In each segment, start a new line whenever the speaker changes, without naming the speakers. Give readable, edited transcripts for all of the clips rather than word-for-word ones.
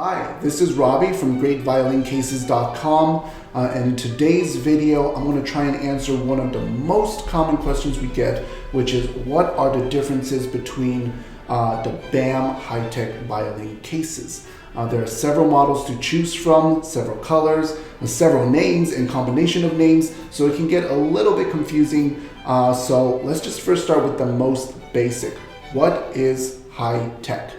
Hi, this is Robbie from GreatViolinCases.com, and in today's video I'm going to try and answer one of the most common questions we get, which is what are the differences between the BAM Hightech violin cases. There are several models to choose from, several colors, several names and combination of names, so it can get a little bit confusing. So let's just first start with the most basic. What is Hightech?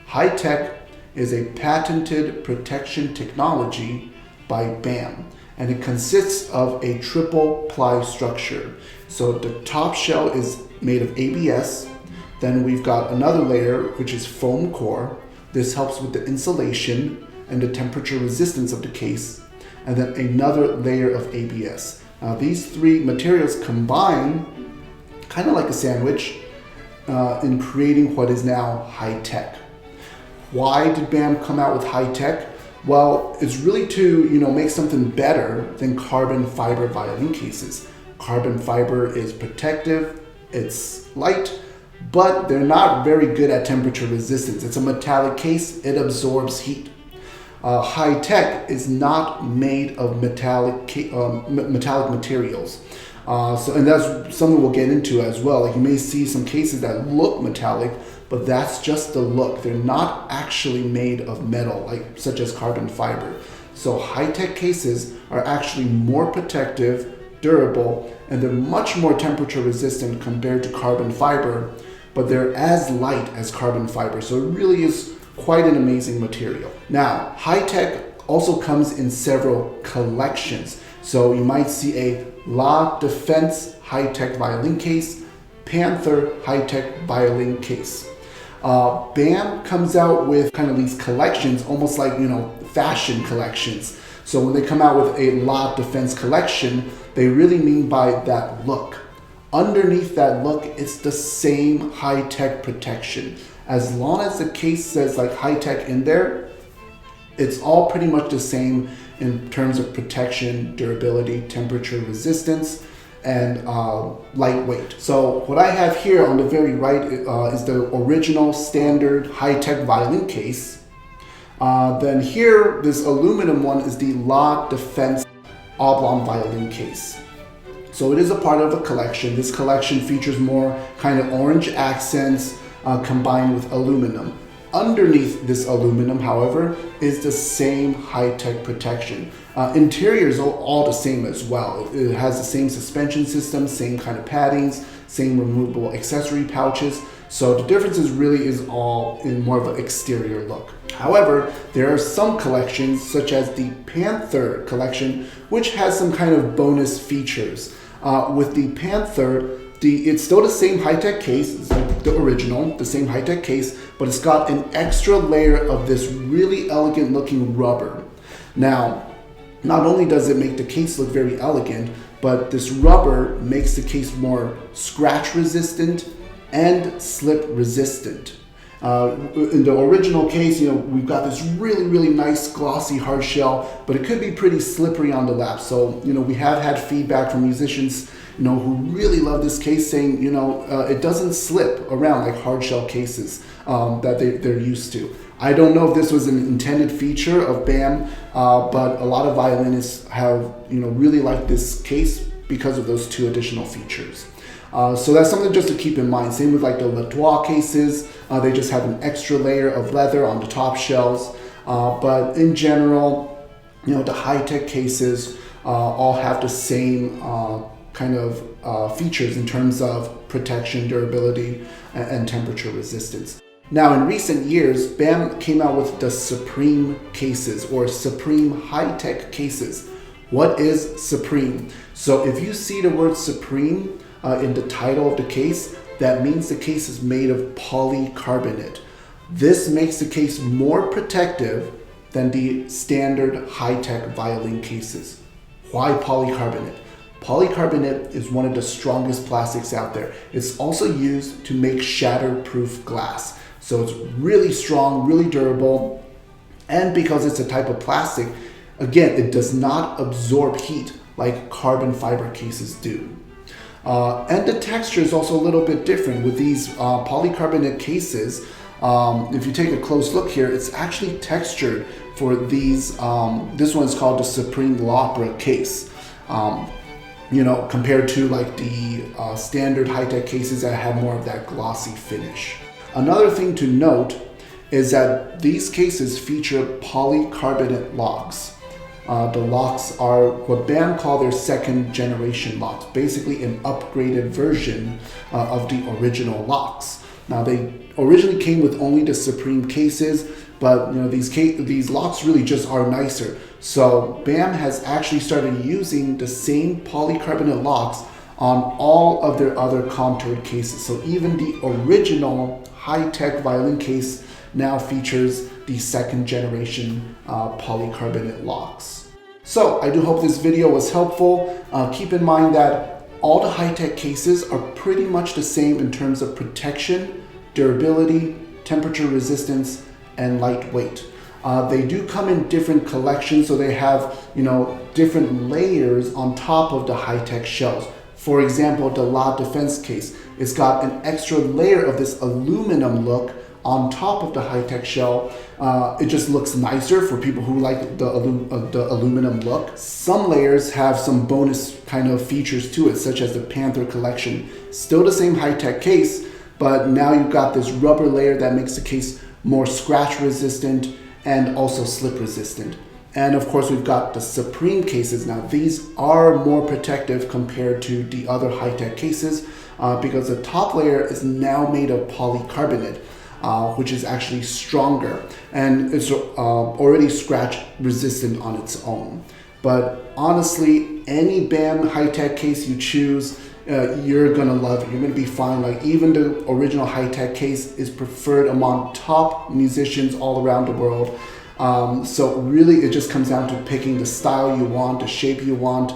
Hightech is a patented protection technology by BAM, and it consists of a triple ply structure. So the top shell is made of ABS, then we've got another layer which is foam core. This helps with the insulation and the temperature resistance of the case, and then another layer of ABS. Now these three materials combine kind of like a sandwich in creating what is now Hightech. Why did BAM come out with Hightech? Well, it's really to make something better than carbon fiber violin cases. Carbon fiber is protective, it's light, but they're not very good at temperature resistance. It's a metallic case, it absorbs heat. Hightech is not made of metallic materials. And that's something we'll get into as well. Like you may see some cases that look metallic, but that's just the look. They're not actually made of metal, such as carbon fiber. So Hightech cases are actually more protective, durable, and they're much more temperature resistant compared to carbon fiber, but they're as light as carbon fiber. So it really is quite an amazing material. Now, Hightech also comes in several collections. So you might see a La Defense Hightech violin case, Panther Hightech violin case. BAM comes out with kind of these collections, almost like fashion collections. So when they come out with a La Defense collection, they really mean by that look. Underneath that look, it's the same Hightech protection. As long as the case says Hightech in there, it's all pretty much the same in terms of protection, durability, temperature resistance, and lightweight. So what I have here on the very right is the original standard Hightech violin case. Then here, this aluminum one is the La Defense oblong violin case. So it is a part of a collection. This collection features more kind of orange accents combined with aluminum. Underneath this aluminum, however, is the same Hightech protection. Interiors are all the same as well. It has the same suspension system, same kind of paddings, same removable accessory pouches. So the difference is all in more of an exterior look. However, there are some collections, such as the Panther collection, which has some kind of bonus features. With the Panther, it's still the same Hightech case, it's like the original, the same Hightech case, but it's got an extra layer of this really elegant looking rubber. Now, not only does it make the case look very elegant, but this rubber makes the case more scratch resistant and slip resistant. In the original case, we've got this really nice glossy hard shell, but it could be pretty slippery on the lap. So, we have had feedback from musicians, who really love this case, saying, it doesn't slip around like hard shell cases that they're used to. I don't know if this was an intended feature of BAM, but a lot of violinists have, really liked this case because of those two additional features. So that's something just to keep in mind. Same with the Latois cases. They just have an extra layer of leather on the top shells. But in general, the Hightech cases all have the same kind of features in terms of protection, durability, and temperature resistance. Now, in recent years, BAM came out with the Supreme cases, or Supreme Hightech cases. What is Supreme? So if you see the word Supreme in the title of the case, that means the case is made of polycarbonate. This makes the case more protective than the standard Hightech violin cases. Why polycarbonate? Polycarbonate is one of the strongest plastics out there. It's also used to make shatterproof glass. So it's really strong, really durable, and because it's a type of plastic, again, it does not absorb heat like carbon fiber cases do. And the texture is also a little bit different. With these polycarbonate cases, If you take a close look here, it's actually textured for these. This one's called the Supreme L'Opera case. Compared to like the standard Hightech cases that have more of that glossy finish. Another thing to note is that these cases feature polycarbonate locks. The locks are what BAM call their second generation locks, basically an upgraded version of the original locks. Now they originally came with only the Supreme cases, but these locks really just are nicer. So BAM has actually started using the same polycarbonate locks on all of their other contoured cases. So even the original Hightech violin case now features the second generation polycarbonate locks. So I do hope this video was helpful. Keep in mind that all the Hightech cases are pretty much the same in terms of protection, durability, temperature resistance, and lightweight. They do come in different collections, so they have different layers on top of the Hightech shells. For example, the La Defense case, it's got an extra layer of this aluminum look on top of the Hightech shell. It just looks nicer for people who like the aluminum look. Some layers have some bonus kind of features to it, such as the Panther collection. Still the same Hightech case, but now you've got this rubber layer that makes the case more scratch resistant and also slip resistant. And of course, we've got the Supreme cases. Now these are more protective compared to the other Hightech cases because the top layer is now made of polycarbonate, which is actually stronger, and it's already scratch resistant on its own. But honestly, any BAM Hightech case you choose, you're gonna love it. You're gonna be fine. Like even the original Hightech case is preferred among top musicians all around the world. So really it just comes down to picking the style you want, the shape you want,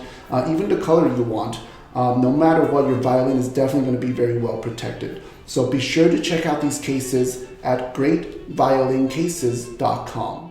even the color you want. No matter what, your violin is definitely going to be very well protected. So be sure to check out these cases at greatviolincases.com.